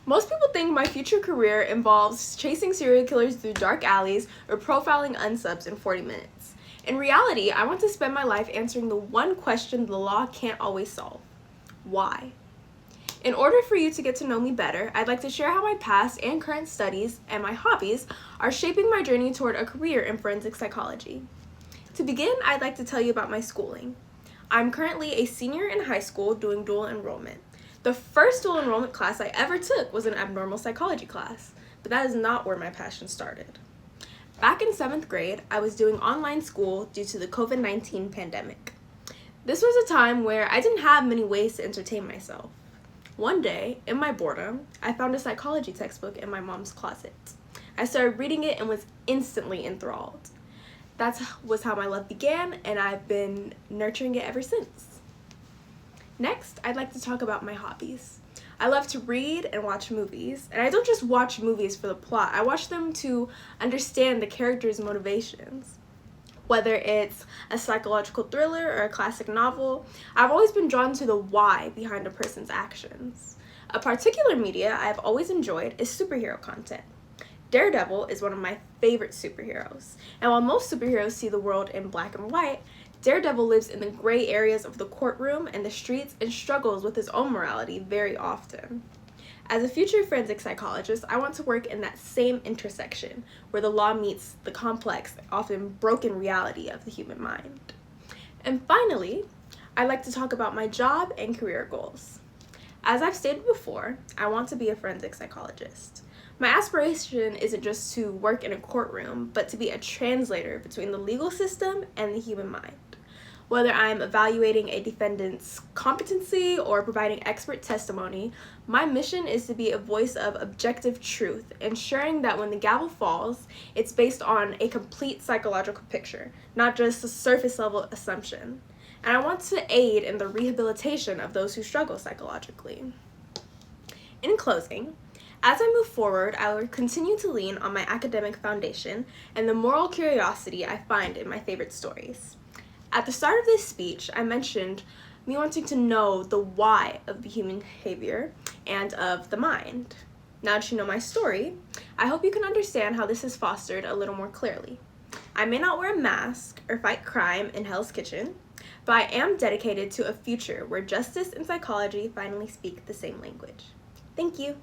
Most people think my future career involves chasing serial killers through dark alleys or profiling unsubs in 40 minutes. In reality, I want to spend my life answering the one question the law can't always solve: why? In order for you to get to know me better, I'd like to share how my past and current studies and my hobbies are shaping my journey toward a career in forensic psychology. To begin, I'd like to tell you about my schooling. I'm currently a senior in high school doing dual enrollment. The first dual enrollment class I ever took was an abnormal psychology class, but that is not where my passion started. Back in 7th grade, I was doing online school due to the COVID-19 pandemic. This was a time where I didn't have many ways to entertain myself. One day, in my boredom, I found a psychology textbook in my mom's closet. I started reading it and was instantly enthralled. That was how my love began, and I've been nurturing it ever since. Next, I'd like to talk about my hobbies. I love to read and watch movies, and I don't just watch movies for the plot. I watch them to understand the characters' motivations. Whether it's a psychological thriller or a classic novel, I've always been drawn to the why behind a person's actions. A particular media I've always enjoyed is superhero content. Daredevil is one of my favorite superheroes, and while most superheroes see the world in black and white, Daredevil lives in the gray areas of the courtroom and the streets and struggles with his own morality very often. As a future forensic psychologist, I want to work in that same intersection where the law meets the complex, often broken reality of the human mind. And finally, I'd like to talk about my job and career goals. As I've stated before, I want to be a forensic psychologist. My aspiration isn't just to work in a courtroom, but to be a translator between the legal system and the human mind. Whether I'm evaluating a defendant's competency or providing expert testimony, my mission is to be a voice of objective truth, ensuring that when the gavel falls, it's based on a complete psychological picture, not just a surface-level assumption. And I want to aid in the rehabilitation of those who struggle psychologically. In closing, as I move forward, I will continue to lean on my academic foundation and the moral curiosity I find in my favorite stories. At the start of this speech, I mentioned me wanting to know the why of the human behavior and of the mind. Now that you know my story, I hope you can understand how this is fostered a little more clearly. I may not wear a mask or fight crime in Hell's Kitchen, but I am dedicated to a future where justice and psychology finally speak the same language. Thank you.